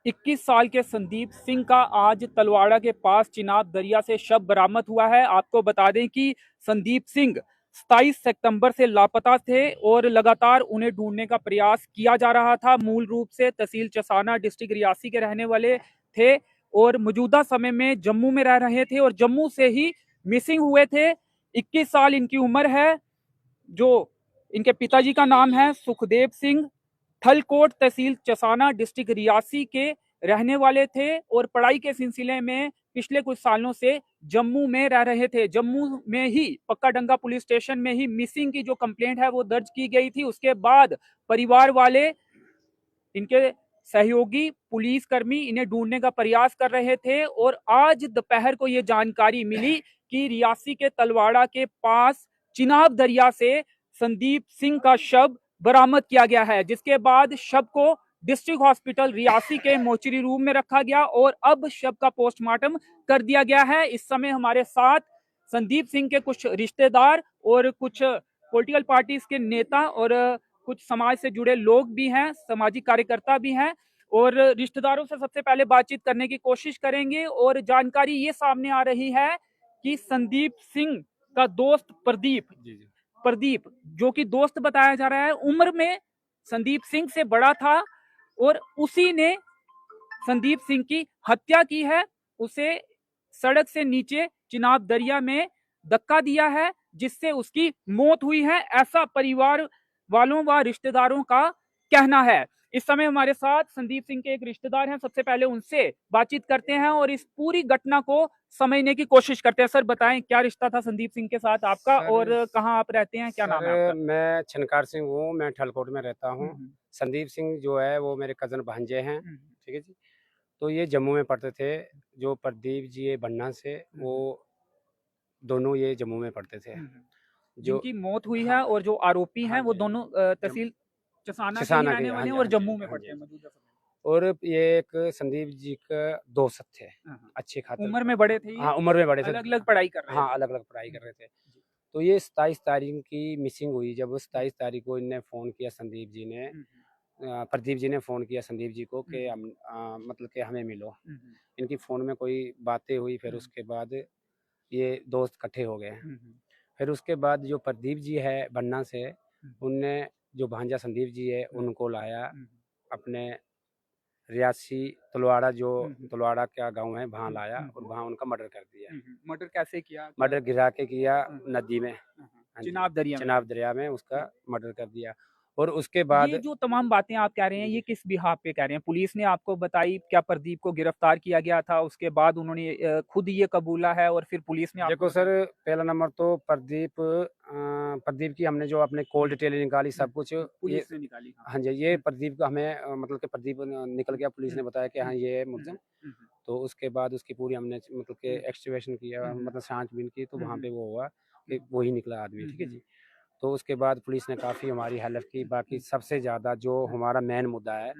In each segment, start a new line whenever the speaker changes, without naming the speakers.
21 साल के संदीप सिंह का आज तलवाड़ा के पास चिनाब दरिया से शव बरामद हुआ है। आपको बता दें कि संदीप सिंह 27 सितंबर से लापता थे और लगातार उन्हें ढूंढने का प्रयास किया जा रहा था। मूल रूप से तहसील चसाना डिस्ट्रिक्ट रियासी के रहने वाले थे और मौजूदा समय में जम्मू में रह रहे थे और जम्मू से ही मिसिंग हुए थे। 21 साल इनकी उम्र है। जो इनके पिताजी का नाम है सुखदेव सिंह, थलकोट तहसील चसाना डिस्ट्रिक्ट रियासी के रहने वाले थे और पढ़ाई के सिलसिले में पिछले कुछ सालों से जम्मू में रह रहे थे। जम्मू में ही पक्काडंगा पुलिस स्टेशन में ही मिसिंग की जो कंप्लेंट है वो दर्ज की गई थी। उसके बाद परिवार वाले, इनके सहयोगी पुलिस कर्मी इन्हें ढूंढने का प्रयास कर रहे थे और आज दोपहर को ये जानकारी मिली कि रियासी के तलवाड़ा के पास चिनाब दरिया से संदीप सिंह का शव बरामद किया गया है, जिसके बाद शव को डिस्ट्रिक्ट हॉस्पिटल रियासी के मोर्चरी रूम में रखा गया और अब शव का पोस्टमार्टम कर दिया गया है। इस समय हमारे साथ संदीप सिंह के कुछ रिश्तेदार और कुछ पॉलिटिकल पार्टीज के नेता और कुछ समाज से जुड़े लोग भी हैं, सामाजिक कार्यकर्ता भी हैं और रिश्तेदारों से सबसे पहले बातचीत करने की कोशिश करेंगे। और जानकारी ये सामने आ रही है कि संदीप सिंह का दोस्त प्रदीप जो कि दोस्त बताया जा रहा है, उम्र में संदीप सिंह से बड़ा था और उसी ने संदीप सिंह की हत्या की है। उसे सड़क से नीचे चिनाब दरिया में धक्का दिया है जिससे उसकी मौत हुई है, ऐसा परिवार वालों व रिश्तेदारों का कहना है। इस समय हमारे साथ संदीप सिंह के एक रिश्तेदार हैं, सबसे पहले उनसे बातचीत करते हैं और इस पूरी घटना को समझने की कोशिश करते हैं। सर बताएं, क्या रिश्ता था संदीप सिंह के साथ आपका और कहाँ आप रहते हैं, क्या नाम है आपका?
मैं छनकार सिंह हूँ, मैं ठलकोट में रहता हूँ। संदीप सिंह जो है वो मेरे कज़न भांजे हैं, ठीक है जी। तो ये जम्मू में पढ़ते थे। जो प्रदीप जी है बन्ना से, वो दोनों ये जम्मू में पढ़ते थे। जो
जिनकी मौत हुई है और जो आरोपी हैं वो दोनों तहसील चसाना के ही
चसाना के,
रहने
हाँ
वाले हैं
जी,
और
हाँ जी,
जम्मू में
हाँ जी,
पढ़ते
हाँ
हैं
जी।
मौजूदा समय
और ये एक संदीप जी का दोस्त थे,
में।
अच्छे खातिर।
उम्र में बड़े थे ये,
हाँ, उम्र में बड़े थे।
अलग अलग पढ़ाई कर रहे
हाँ,
थे।
अलग-अलग पढ़ाई कर रहे थे। तो ये 27 तारीख की मिसिंग हुई। जब 27 तारीख को इनने फ़ोन किया, संदीप जी ने, प्रदीप जी ने फ़ोन किया संदीप जी को कि हम मतलब कि हमें मिलो। इनकी फ़ोन में कोई बातें हुई, फिर उसके बाद ये दोस्त इकट्ठे हो गए। फिर उसके बाद जो प्रदीप जी है बन्ना से, उनने जो भांजा संदीप जी है उनको लाया अपने रियासी तलवाड़ा, जो तलवाड़ा का गाँव है, वहाँ लाया और वहाँ उनका मर्डर कर दिया।
मर्डर कैसे किया, क्या?
मर्डर गिरा के किया नदी में। हाँ जी,
चिनाब दरिया में?
चिनाब दरिया में उसका मर्डर कर दिया। और उसके
ये
बाद
जो तमाम बातें आप कह रहे हैं, ये किस बिहाफ पे कह रहे हैं? पुलिस ने आपको बताई, क्या प्रदीप को गिरफ्तार किया गया था, उसके बाद उन्होंने खुद ये कबूला है और फिर पुलिस ने आपको
देखो सर,
बताया?
पहला नंबर तो प्रदीप की हमने जो अपने कॉल डिटेल निकाली, सब कुछ ये,
पुलिस ने निकाली, हाँ।
हाँ जी, ये प्रदीप का हमें मतलब कि प्रदीप निकल गया। पुलिस ने बताया कि हाँ, ये है मुलज़िम। तो उसके बाद उसकी पूरी हमने मतलब कि एक्सटिवेशन किया, मतलब छानबीन की, तो वहाँ पे वो हुआ कि वही निकला आदमी, ठीक है जी। तो उसके बाद पुलिस ने काफ़ी हमारी हेल्प की। बाकी सबसे ज़्यादा जो हमारा मेन मुद्दा है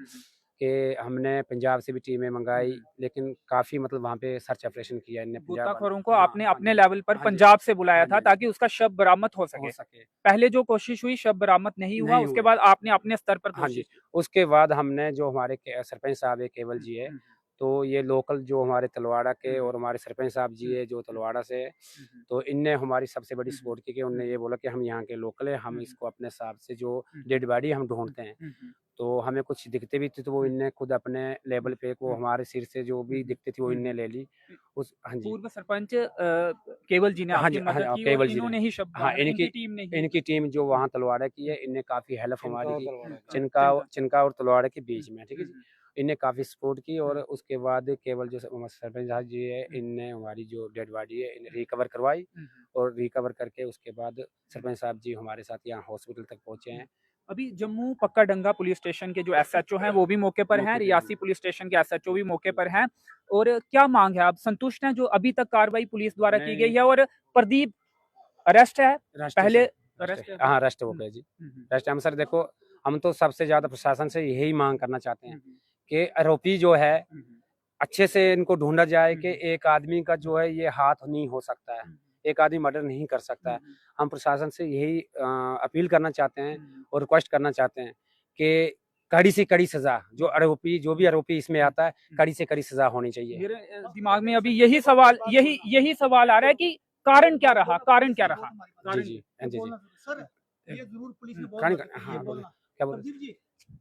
कि हमने पंजाब से भी टीमें मंगाई, लेकिन काफ़ी मतलब वहाँ पे सर्च ऑपरेशन किया इनने पंजाब वालों।
गोताखोरों को
हाँ,
आपने
हाँ
अपने
जी।
लेवल पर
हाँ जी।
पंजाब से बुलाया
हाँ जी,
था
हाँ जी।
ताकि उसका शव बरामद हो
हो
सके।
सके।
पहले जो कोशिश हुई, शव बरामद नहीं हुआ,
नहीं
उसके
हुए।
बाद आपने अपने स्तर पर
हाँ जी,
कोशिश की।
उसके बाद हमने जो हमारे सरपंच साहब है केवल जी है, तो ये लोकल जो हमारे तलवाड़ा के, और हमारे सरपंच साहब जी है जो तलवाड़ा से है, तो इनने हमारी सबसे बड़ी सपोर्ट की कि उन्होंने ये बोला कि हम यहाँ के लोकल है, हम इसको अपने हिसाब से जो डेड बॉडी हम ढूँढते हैं। तो हमें कुछ दिक्कतें भी थी, तो वो इनने खुद अपने लेवल पे वो हमारे सिर से जो भी दिक्कतें थी वो इनने ले ली। उस हाँ जी।
पूर्व सरपंच केवल जी ने
हाँ
आपकी
जी, हाँ जी,
मदद की और
केवल जी ने।
इन्होंने ही शव
हाँ,
बरामद, इनकी टीम ने ही।
इनकी टीम जो वहाँ तलवाड़ा की है, इनने काफ़ी हेल्प हमारी की।
चिनका।
चिनका और तलवाड़ा के बीच में, ठीक है जी। इनने काफ़ी सपोर्ट की और उसके बाद केवल जो सरपंच साहब जी है, इनने हमारी जो डेड बॉडी है इन्हें रिकवर करवाई, और रिकवर करके उसके बाद सरपंच साहब जी हमारे साथ यहाँ हॉस्पिटल तक पहुँचे हैं।
अभी जम्मू पक्काडंगा पुलिस स्टेशन के जो एसएचओ हैं वो भी मौके पर हैं, रियासी पुलिस स्टेशन के एसएचओ भी मौके पर हैं। और क्या मांग है, आप संतुष्ट हैं जो अभी तक कार्रवाई पुलिस द्वारा की गई है? और प्रदीप अरेस्ट है, पहले अरेस्ट है?
हाँ, रेस्ट हो गए जी। रेस्ट हम सर देखो, हम तो सबसे ज़्यादा प्रशासन से यही माँग करना चाहते हैं कि आरोपी जो है अच्छे से इनको ढूँढा जाए कि एक आदमी का जो है ये हाथ नहीं हो सकता है। एक आदमी मर्डर नहीं कर सकता है। हम प्रशासन से यही अपील करना चाहते हैं और रिक्वेस्ट करना चाहते हैं कि कड़ी से कड़ी सजा, जो भी आरोपी इसमें आता है, कड़ी से कड़ी सजा होनी चाहिए।
मेरे दिमाग में अभी यही सवाल आ रहा है कि कारण क्या रहा, कारण क्या रहा,
जी
कारण
जी हाँ जी जी
सर ये जरूर पुलिस ने
कहानी
बोलना
हाँ बोले
बोलना
क्या बोले
प्रदीप जी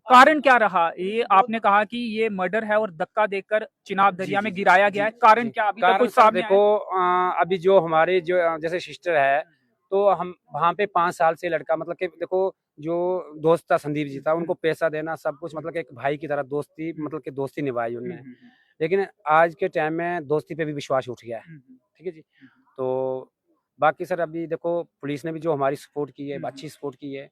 कारण क्या रहा? ये आपने कहा कि ये मर्डर है और धक्का देकर चिनाब दरिया में गिराया गया है, कारण क्या अभी तक
कारण
कुछ
सर
सामने
देखो अभी जो हमारे जो जैसे सिस्टर है, तो हम वहाँ पे 5 साल से लड़का मतलब कि देखो जो दोस्त था संदीप जी था, उनको पैसा देना सब कुछ मतलब कि एक भाई की तरह दोस्ती मतलब कि दोस्ती निभाई उनने। लेकिन आज के टाइम में दोस्ती पे भी विश्वास उठ गया है, ठीक है जी। तो बाकी सर अभी देखो पुलिस ने भी जो हमारी सपोर्ट की है, अच्छी सपोर्ट की है,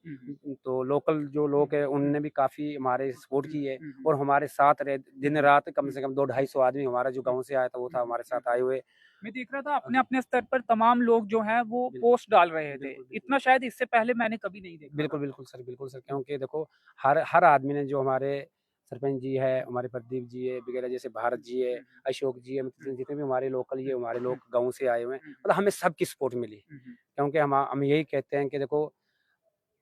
तो लोकल जो लोग हैं उनने भी काफ़ी हमारे सपोर्ट की है और हमारे साथ रहे दिन रात। कम से कम 200-250 आदमी हमारा जो गाँव से आया था वो था हमारे साथ आए हुए।
मैं देख रहा था अपने अपने स्तर पर तमाम लोग जो हैं वो पोस्ट डाल रहे थे,
बिल्कुल,
इतना शायद इससे पहले मैंने कभी नहीं देखा।
बिल्कुल, बिल्कुल सर, क्योंकि देखो हर आदमी ने जो हमारे सरपंच जी है, हमारे प्रदीप जी है वगैरह, जैसे भारत जी है, अशोक जी है, मतलब जितने भी हमारे लोकल ये हमारे लोग गाँव से आए हुए हैं, मतलब हमें सबकी सपोर्ट मिली। क्योंकि हम यही कहते हैं कि देखो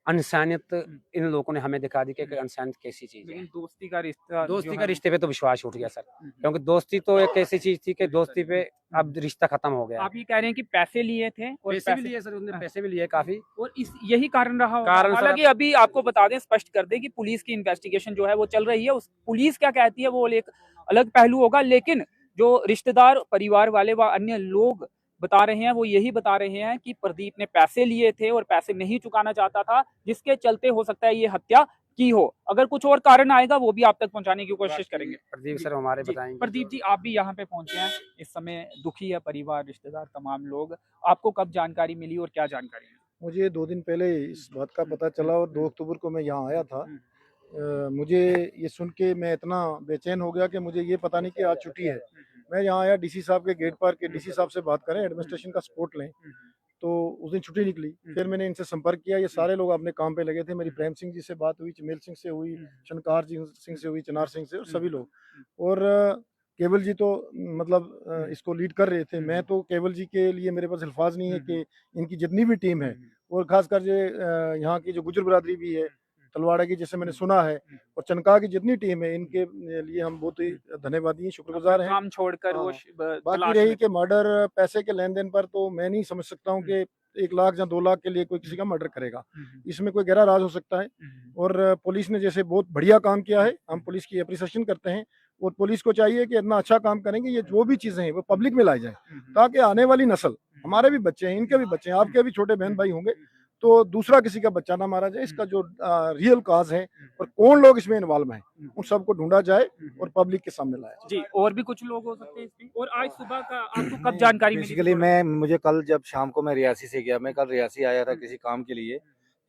इंसानियत इन लोगों ने हमें दिखा दी कि इंसानियत कैसी चीज़ है।
लेकिन दोस्ती का रिश्ता
दोस्ती
जो
का
है
रिश्ते पे तो विश्वास उठ गया सर, क्योंकि दोस्ती तो एक ऐसी चीज़ थी कि दोस्ती पे अब रिश्ता खत्म हो गया।
आप ये कह रहे हैं कि पैसे लिए थे और
पैसे भी लिए सर, उन्होंने पैसे भी लिए काफ़ी।
और इस यही कारण रहा होगा।
कारण सर
हालांकि अभी आपको बता दें, स्पष्ट कर दें कि पुलिस की इन्वेस्टिगेशन जो है वो चल रही है, उस पुलिस क्या कहती है वो एक अलग पहलू होगा, लेकिन जो रिश्तेदार परिवार वाले व अन्य लोग बता रहे हैं वो यही बता रहे हैं कि प्रदीप ने पैसे लिए थे और पैसे नहीं चुकाना चाहता था, जिसके चलते हो सकता है ये हत्या की हो। अगर कुछ और कारण आएगा वो भी आप तक पहुंचाने की कोशिश करेंगे।
प्रदीप सर हमारे
जी,
बताएंगे।
प्रदीप जी आप भी यहाँ पे पहुंचे हैं, इस समय दुखी है परिवार, रिश्तेदार, तमाम लोग। आपको कब जानकारी मिली और क्या जानकारी मिली?
मुझे 2 दिन पहले इस बात का पता चला और 2 अक्टूबर को मैं यहाँ आया था। मुझे ये सुन के मैं इतना बेचैन हो गया कि मुझे ये पता नहीं कि आज छुट्टी है। मैं यहाँ आया डीसी साहब के गेट पर, के डीसी साहब से बात करें, एडमिनिस्ट्रेशन का सपोर्ट लें। तो उस दिन छुट्टी निकली। फिर मैंने इनसे संपर्क किया, ये सारे लोग अपने काम पे लगे थे। मेरी प्रेम सिंह जी से बात हुई, चमेल सिंह से हुई, शनकार जी सिंह से हुई, चनार सिंह से, और सभी लोग। और केवल जी तो मतलब इसको लीड कर रहे थे। मैं तो केवल जी के लिए मेरे पास अल्फाज नहीं है कि इनकी जितनी भी टीम है, और खासकर जो यहाँ की जो गुजर बिरादरी भी है तलवाड़ा की, जैसे मैंने सुना है, और चनका की जितनी टीम है, इनके लिए हम बहुत ही धन्यवादी हैं, शुक्रगुजार हैं।
काम छोड़कर वो
बाकी रही कि मर्डर पैसे के लेन देन पर, तो मैं नहीं समझ सकता हूँ कि 1 लाख या 2 लाख के लिए कोई किसी का मर्डर करेगा। इसमें कोई गहरा राज हो सकता है। और पुलिस ने जैसे बहुत बढ़िया काम किया है, हम पुलिस की अप्रिसिएशन करते हैं। और पुलिस को चाहिए कि इतना अच्छा काम करेंगे, ये जो भी चीज़ें हैं वो पब्लिक में लाई जाए, ताकि आने वाली नस्ल, हमारे भी बच्चे हैं, इनके भी बच्चे हैं, आपके भी छोटे बहन भाई होंगे, तो दूसरा किसी का बच्चा ना मारा जाए। इसका जो रियल काज है और कौन लोग इसमें इन्वॉल्व हैं, उन सबको ढूंढा जाए और पब्लिक के सामने लाया जाए।
जी, और भी कुछ लोग हो सकते हैं इसमें। और आज सुबह का आपको कब जानकारी मिली?
बेसिकली मैं मुझे कल जब शाम को मैं रियासी से गया, मैं कल रियासी आया था किसी काम के लिए।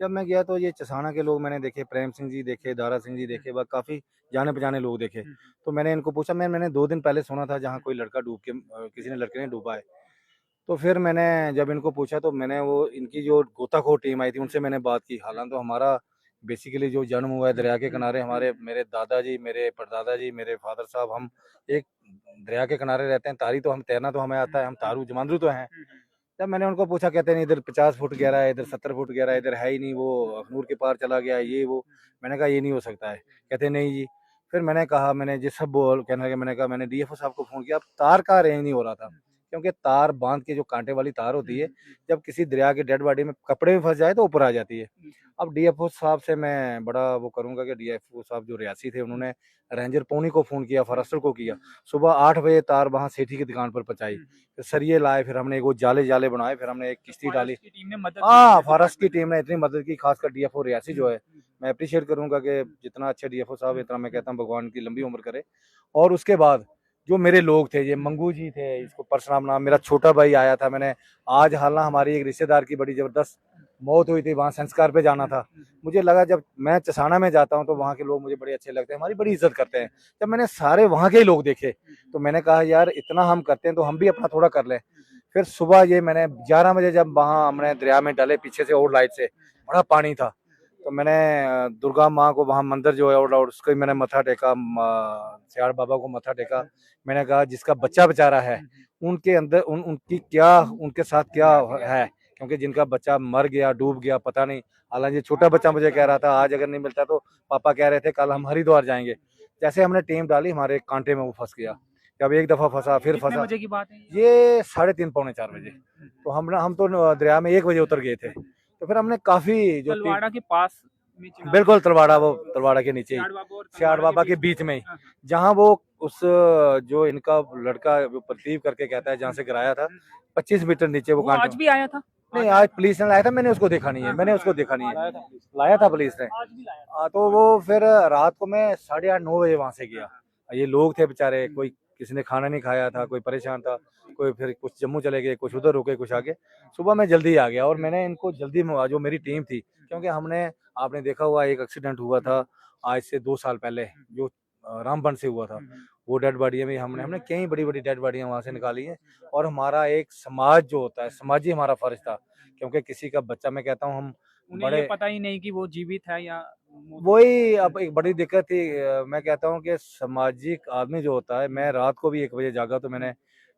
जब मैं गया तो ये चसाना के लोग मैंने देखे, प्रेम सिंह जी देखे, दारा सिंह जी देखे, बस काफ़ी जाने पहचाने लोग देखे। तो मैंने इनको पूछा, मैंने 2 दिन पहले सुना था जहाँ कोई लड़का डूब के किसी ने लड़के ने डूबा है। तो फिर मैंने जब इनको पूछा तो मैंने वो इनकी जो गोताखोर टीम आई थी उनसे मैंने बात की। हालांकि तो हमारा बेसिकली जो जन्म हुआ है दरिया के किनारे, हमारे मेरे दादाजी, मेरे परदादा जी, मेरे फादर साहब, हम एक दरिया के किनारे रहते हैं। तारी तो हम तैरना तो हमें आता है, हम तारू जमांदरू तो हैं। जब मैंने उनको पूछा, कहते नहीं इधर 50 फुट गहरा है, इधर 70 फुट गहरा है, इधर है ही नहीं, वो अखनूर के पार चला गया ये वो। मैंने कहा ये नहीं हो सकता है। कहते नहीं जी। फिर मैंने कहा, मैंने जिस सब बोल कहने लगे, मैंने कहा मैंने डीएफओ साहब को फ़ोन किया, अब तार का अरेंज नहीं हो रहा था, क्योंकि तार बांध के जो कांटे वाली तार होती है, जब किसी दरिया के डेड बॉडी में कपड़े में फंस जाए तो ऊपर आ जाती है। अब डीएफओ साहब से मैं बड़ा वो करूंगा कि डीएफओ साहब जो रियासी थे उन्होंने रेंजर पोनी को फ़ोन किया, फॉरेस्टर को किया। सुबह 8 बजे तार वहाँ सेठी की दुकान पर पहुंचाई, फिर सरिये लाए, फिर हमने वो जाले बनाए, फिर हमने एक किश्ती डाली।
फॉरेस्ट की टीम ने मदद
हाँ, फॉरेस्ट की टीम ने इतनी मदद की, खासकर डीएफओ रियासी जो है, मैं अप्रिशिएट करूंगा कि जितना अच्छे डीएफओ साहब, इतना मैं कहता हूँ भगवान की लंबी उम्र करे। और उसके बाद जो मेरे लोग थे, ये मंगू जी थे, इसको परशुराम नाम, मेरा छोटा भाई आया था। मैंने आज हालांकि हमारी एक रिश्तेदार की बड़ी ज़बरदस्त मौत हुई थी, वहाँ संस्कार पे जाना था। मुझे लगा जब मैं चसाना में जाता हूँ तो वहाँ के लोग मुझे बड़े अच्छे लगते हैं, हमारी बड़ी इज्जत करते हैं। जब मैंने सारे वहाँ के ही लोग देखे तो मैंने कहा यार इतना हम करते हैं तो हम भी अपना थोड़ा कर लें। फिर सुबह ये मैंने 11 बजे जब वहाँ हमने दरिया में डाले, पीछे से और लाइट से बड़ा पानी था, तो मैंने दुर्गा माँ को वहाँ मंदिर जो है और उसको मैंने मत्था टेका, सियाड़ बाबा को मत्था टेका। मैंने कहा जिसका बच्चा बेचारा है उनके अंदर उनकी क्या, उनके साथ क्या है,
क्योंकि जिनका बच्चा मर गया, डूब गया, पता नहीं। हालांकि छोटा बच्चा मुझे कह रहा था आज अगर नहीं मिलता तो पापा कह रहे थे कल हम हरिद्वार जाएंगे। जैसे हमने टीम डाली हमारे कांटे में वो फंस गया। जब एक दफा फंसा फिर
कितने
फंसा।
बजे की बात है
ये 3:30 पौने 4 बजे। तो हम तो दरिया में 1 बजे उतर गए थे। तो फिर हमने काफी जो
तलवाड़ा के पास में चिनाब
बिल्कुल तलवाड़ा के नीचे ही,
सियाड़ बाबा और
सियाड़
तलवाड़ा
बाबा के बीच में ही,
हाँ,
जहाँ वो उस जो इनका लड़का जो प्रदीप करके कहता है जहाँ से गिराया था 25 मीटर नीचे वो
वो आज
कांटे।
भी आया था।
नहीं आज पुलिस ने लाया था, मैंने उसको देखा नहीं है, मैंने उसको देखा नहीं है। लाया था पुलिस ने।
आज भी लाया
तो वो फिर रात को मैं 8:30-9 बजे वहां से गया। ये लोग थे बेचारे, कोई किसी ने खाना नहीं खाया था, कोई परेशान था, कोई फिर कुछ जम्मू चले गए, कुछ उधर रुके, कुछ आगे। सुबह मैं जल्दी आ गया और मैंने इनको जल्दी जो मेरी टीम थी, क्योंकि आपने देखा हुआ एक एक्सीडेंट हुआ था आज से 2 साल पहले जो रामबन से हुआ था। वो डेड बॉडी में हमने कई बड़ी बड़ी डेड बॉडियां वहां से निकाली हैं। और हमारा एक समाज जो होता है, समाजी हमारा फर्ज था, क्योंकि किसी का बच्चा, मैं कहता हूँ हम
उन्हें ये पता ही नहीं कि वो जीवित है या
वही अब एक बड़ी दिक्कत थी। मैं कहता हूँ कि सामाजिक आदमी जो होता है, मैं रात को भी 1 बजे जागा तो मैंने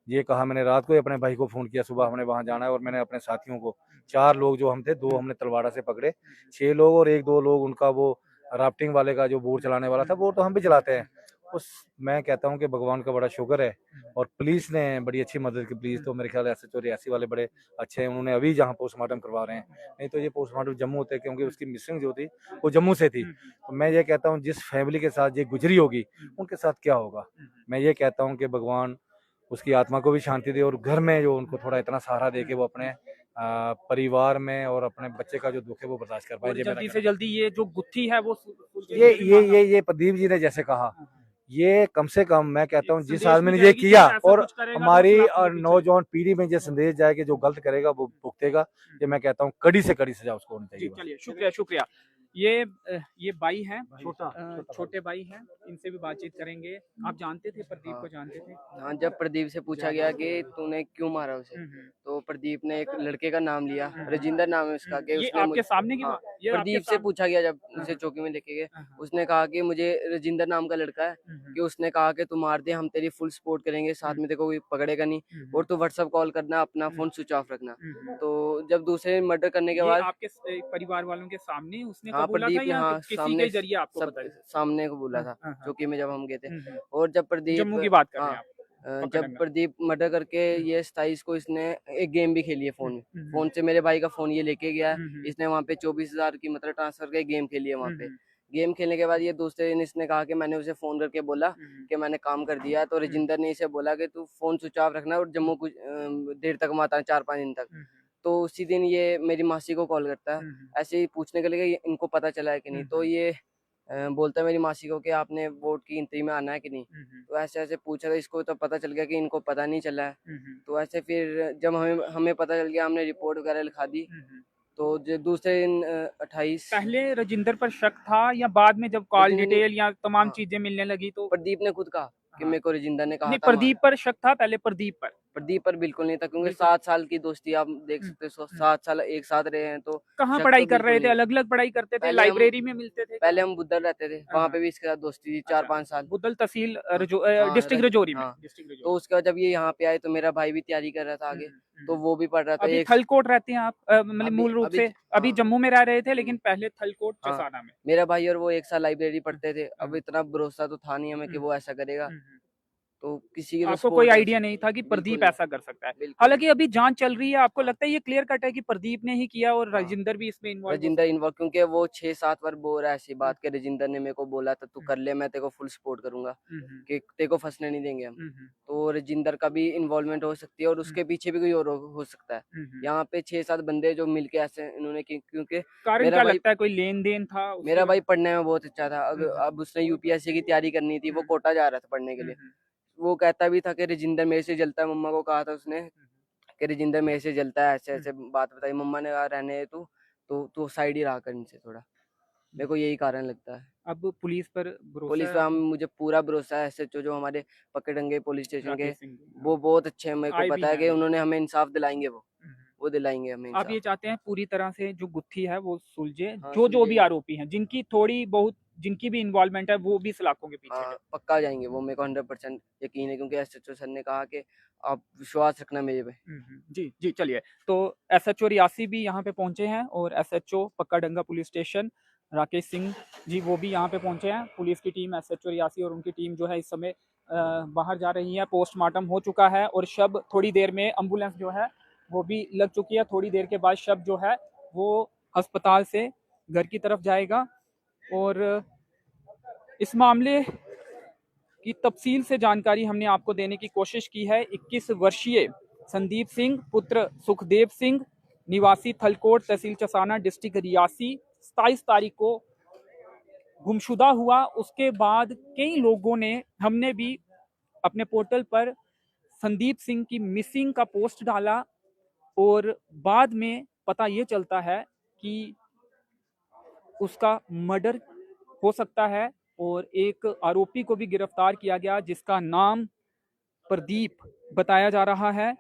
ये कहा, मैंने रात को ही अपने भाई को फोन किया, सुबह हमने वहां जाना है, और मैंने अपने साथियों को 4 लोग जो हम थे, 2 हमने तलवाड़ा से पकड़े, 6 लोग और 1-2 लोग उनका वो राफ्टिंग वाले का जो बोट चलाने वाला था, वो तो हम भी चलाते हैं। मैं कहता हूँ कि भगवान का बड़ा शुक्र है और पुलिस ने बड़ी अच्छी मदद की। पुलिस तो मेरे ख्याल SHO रियासी वाले बड़े अच्छे हैं, उन्होंने अभी जहाँ पोस्टमार्टम करवा रहे हैं, नहीं तो ये पोस्टमार्टम जम्मू होते, क्योंकि उसकी मिसिंग जो थी वो जम्मू से थी। तो मैं ये कहता हूँ जिस फैमिली के साथ ये गुजरी होगी उनके साथ क्या होगा। मैं ये कहता हूँ कि भगवान उसकी आत्मा को भी शांति दे और घर में जो उनको थोड़ा इतना सहारा दे के वो अपने परिवार में और अपने बच्चे का जो दुख है वो बर्दाश्त कर पाए।
जल्दी से जल्दी ये जो गुत्थी है वो
ये प्रदीप जी ने जैसे कहा, ये कम से कम मैं कहता हूँ जिस आदमी ने ये किया, और हमारी नौजवान पीढ़ी में ये संदेश जाए कि जो गलत करेगा वो भुगतेगा। ये मैं कहता हूँ कड़ी से कड़ी सजा उसको होनी चाहिए।
चलिए शुक्रिया शुक्रिया। ये भाई हैं, छोटे भाई हैं, इनसे भी बातचीत करेंगे। आप जानते थे प्रदीप को? जानते थे?
हाँ, जब प्रदीप से पूछा गया कि तूने क्यों मारा उसे, तो प्रदीप ने एक लड़के का नाम लिया, रजिंदर नाम है उसका। कि
ये
उसने
आपके सामने की
हाँ,
बात? ये
प्रदीप से पूछा गया जब उसे चौकी में लेके गए, उसने कहा कि मुझे रजिंदर नाम का लड़का है, कि उसने कहा कि तू मार दे, हम तेरी फुल सपोर्ट करेंगे, साथ में तेरे को कोई पकड़ेगा नहीं, और तू व्हाट्सएप कॉल करना, अपना फोन स्विच ऑफ रखना। तो जब दूसरे मर्डर करने के बाद
आपके परिवार वालों के सामने उसने
हाँ,
कबूला था या
हाँ,
किसी के जरिए आपको बताया?
सामने को बोला था चौकी में जब हम गए थे। और जब प्रदीप
जम्मू की बात कर रहे हैं आप?
जब प्रदीप मर्डर करके ये 27 को इसने एक गेम भी खेली है फोन में। फोन से मेरे भाई का फोन ये लेके गया है, इसने वहाँ पे 24,000 की मतलब ट्रांसफर करके गेम खेली है वहाँ पे। गेम खेलने के बाद ये दूसरे दिन इसने कहा कि मैंने उसे फोन करके बोला कि मैंने काम कर दिया। तो रजिंदर ने इसे बोला कि तू फोन स्विच ऑफ रखना और जम्मू कुछ देर तक मत आना, 4-5 दिन तक। तो उसी दिन ये मेरी मासी को कॉल करता है, ऐसे ही पूछने के लिए इनको पता चला है कि नहीं। तो ये बोलता है मेरी मासी को कि आपने वोट की गिनती में आना है कि नहीं। तो ऐसे ऐसे पूछा, तो इसको तो पता चल गया कि इनको पता नहीं चला है। तो ऐसे फिर जब हमें पता चल गया, हमने रिपोर्ट वगैरह लिखा दी। तो जो दूसरे दिन 28
पहले रजिंदर पर शक था या बाद में जब कॉल डिटेल या तमाम चीजें मिलने लगी तो?
प्रदीप ने खुद कहा कि मेरे को रजिंदर ने कहा
नहीं,
था।
प्रदीप पर शक था पहले? प्रदीप पर
बिल्कुल नहीं था, क्योंकि 7 साल की दोस्ती आप देख सकते हो, 7 साल एक साथ रहे हैं। तो
कहाँ पढ़ाई कर रहे थे? अलग अलग पढ़ाई करते थे? लाइब्रेरी में मिलते थे?
पहले हम बुद्धल रहते थे, वहाँ पे भी इसके साथ दोस्ती थी 4-5 साल।
बुद्धल तहसील डिस्ट्रिक्ट रजौरी में।
तो उसके बाद जब ये यहाँ पे आए तो मेरा भाई भी तैयारी कर रहा था आगे, तो वो भी पढ़ रहा था।
अभी थलकोट रहते हैं आप? मतलब मूल रूप से अभी जम्मू में रह रहे थे, लेकिन पहले थलकोट चसाना में।
मेरा भाई और वो एक साल लाइब्रेरी पढ़ते थे। अब इतना भरोसा तो था नहीं हमें कि वो ऐसा करेगा। तो किसी की
आपको कोई आइडिया नहीं था कि प्रदीप ऐसा कर सकता है? हालांकि अभी जांच चल रही है, आपको लगता है ये क्लियर कट है कि प्रदीप ने ही किया और रजिंदर भी इसमें
इन्वॉल्व, क्योंकि वो 6-7 बार बोल रहा है ऐसी बात के रजिंदर ने मेरे को बोला था तू कर ले, मैं तेरे को फुल सपोर्ट करूंगा, कि तेरे को फंसने नहीं देंगे हम। तो रजिंदर का भी इन्वॉल्वमेंट हो सकती है और उसके पीछे भी कोई और हो सकता है। यहाँ पे 6-7 बंदे जो मिलके ऐसे इन्होंने, क्योंकि
कारण क्या लगता है? कोई लेन देन था?
मेरा भाई पढ़ने में बहुत अच्छा था। अब उसने UPSC की तैयारी करनी थी, वो कोटा जा रहा था पढ़ने के लिए। वो कहता भी था कि रजिंदर मेरे से जलता है। मम्मा को कहा था उसने कि रजिंदर मेरे से जलता है, ऐसे ऐसे बात बताई। मम्मा ने कहा रहने तू साइड ही रहा कर इनसे थोड़ा। मेरे को यही कारण लगता है।
अब पुलिस पर
मुझे पूरा भरोसा है। SHO जो हमारे पकड़ंगे पुलिस स्टेशन के, वो बहुत अच्छे हैं। मेरे को पता है कि उन्होंने हमें इंसाफ दिलाएंगे, वो दिलाएंगे हमें।
आप ये चाहते हैं पूरी तरह से जो गुत्थी है वो सुलझे, जो भी आरोपी हैं, जिनकी थोड़ी बहुत जिनकी भी इन्वॉल्वमेंट है वो भी सलाखों के पीछे है।
हाँ पक्का जाएंगे, वो मेरे को 100% यकीन है, क्योंकि एसएचओ सर ने कहा कि आप विश्वास रखना मेरे पे।
जी जी, चलिए। तो एसएचओ रियासी भी यहाँ पे पहुंचे हैं और SHO Pakkadanga police station Rakesh Singh ji वो भी यहाँ पे पहुंचे हैं। पुलिस की टीम, एसएचओ रियासी और उनकी टीम जो है इस समय बाहर जा रही है। पोस्टमार्टम हो चुका है और शव थोड़ी देर में, एम्बुलेंस जो है वो भी लग चुकी है, थोड़ी देर के बाद शव जो है वो अस्पताल से घर की तरफ जाएगा। और इस मामले की तफसील से जानकारी हमने आपको देने की कोशिश की है। 21 वर्षीय संदीप सिंह पुत्र सुखदेव सिंह निवासी थलकोट तहसील चसाना डिस्ट्रिक्ट रियासी 27 तारीख को गुमशुदा हुआ। उसके बाद कई लोगों ने, हमने भी अपने पोर्टल पर संदीप सिंह की मिसिंग का पोस्ट डाला और बाद में पता ये चलता है कि उसका मर्डर हो सकता है और एक आरोपी को भी गिरफ्तार किया गया जिसका नाम प्रदीप बताया जा रहा है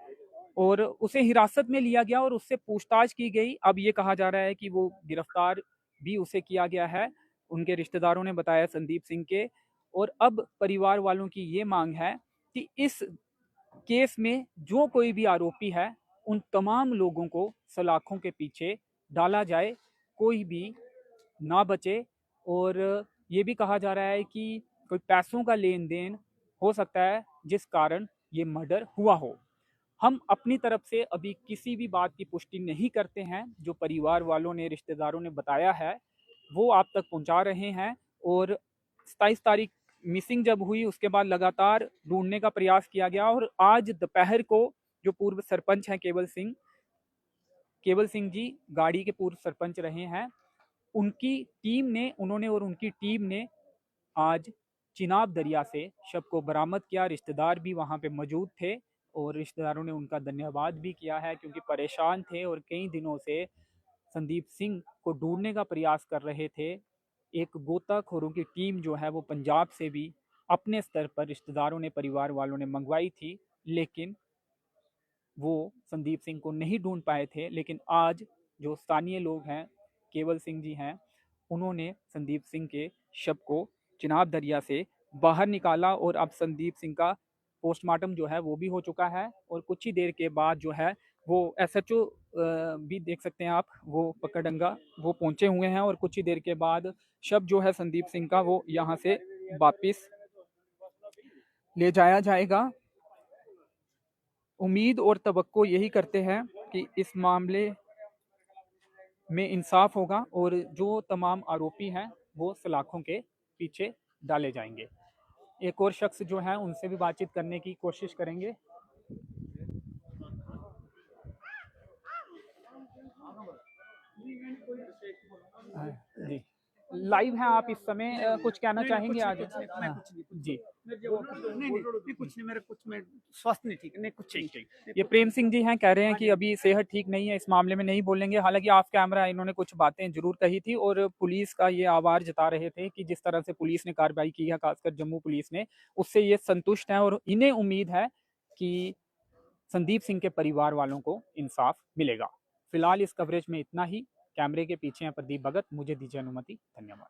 और उसे हिरासत में लिया गया और उससे पूछताछ की गई। अब ये कहा जा रहा है कि वो गिरफ्तार भी उसे किया गया है, उनके रिश्तेदारों ने बताया संदीप सिंह के। और अब परिवार वालों की ये मांग है कि इस केस में जो कोई भी आरोपी है उन तमाम लोगों को सलाखों के पीछे डाला जाए, कोई भी ना बचे। और ये भी कहा जा रहा है कि कोई पैसों का लेन देन हो सकता है जिस कारण ये मर्डर हुआ हो। हम अपनी तरफ से अभी किसी भी बात की पुष्टि नहीं करते हैं, जो परिवार वालों ने, रिश्तेदारों ने बताया है वो आप तक पहुंचा रहे हैं। और 27 तारीख मिसिंग जब हुई उसके बाद लगातार ढूंढने का प्रयास किया गया और आज दोपहर को जो पूर्व सरपंच हैं केवल सिंह जी गाड़ी के पूर्व सरपंच रहे हैं, उनकी टीम ने आज चिनाब दरिया से शव को बरामद किया। रिश्तेदार भी वहां पे मौजूद थे और रिश्तेदारों ने उनका धन्यवाद भी किया है क्योंकि परेशान थे और कई दिनों से संदीप सिंह को ढूंढने का प्रयास कर रहे थे। एक गोताखोरों की टीम जो है वो पंजाब से भी अपने स्तर पर रिश्तेदारों ने, परिवार वालों ने मंगवाई थी, लेकिन वो संदीप सिंह को नहीं ढूंढ पाए थे। लेकिन आज जो स्थानीय लोग हैं, केवल सिंह जी हैं, उन्होंने संदीप सिंह के शव को चिनाब दरिया से बाहर निकाला और अब संदीप सिंह का पोस्टमार्टम जो है वो भी हो चुका है। और कुछ ही देर के बाद जो है वो एसएचओ भी देख सकते हैं आप, वो पक्काडंगा वो पहुंचे हुए हैं और कुछ ही देर के बाद शव जो है संदीप सिंह का वो यहाँ से वापस ले जाया जाएगा। उम्मीद और तवक्को यही करते हैं कि इस मामले में इंसाफ होगा और जो तमाम आरोपी हैं वो सलाखों के पीछे डाले जाएंगे। एक और शख्स जो है उनसे भी बातचीत करने की कोशिश करेंगे। जी, लाइव हैं आप इस समय, कुछ कहना चाहेंगे आज? जी
कुछ नहीं, मेरे कुछ में स्वास्थ्य नहीं ठीक, नहीं कुछ
ठीक। ये प्रेम सिंह जी हैं, कह रहे हैं कि अभी सेहत ठीक नहीं है, इस मामले में नहीं बोलेंगे। हालांकि ऑफ कैमरा इन्होंने कुछ बातें जरूर कही थी और पुलिस का ये आभार जता रहे थे कि जिस तरह से पुलिस ने कार्रवाई की है, खासकर जम्मू पुलिस ने, उससे ये संतुष्ट हैं और इन्हें उम्मीद है कि संदीप सिंह के परिवार वालों को इंसाफ मिलेगा। फिलहाल इस कवरेज में इतना ही। कैमरे के पीछे हैं प्रदीप भगत, मुझे दीजिए अनुमति, धन्यवाद।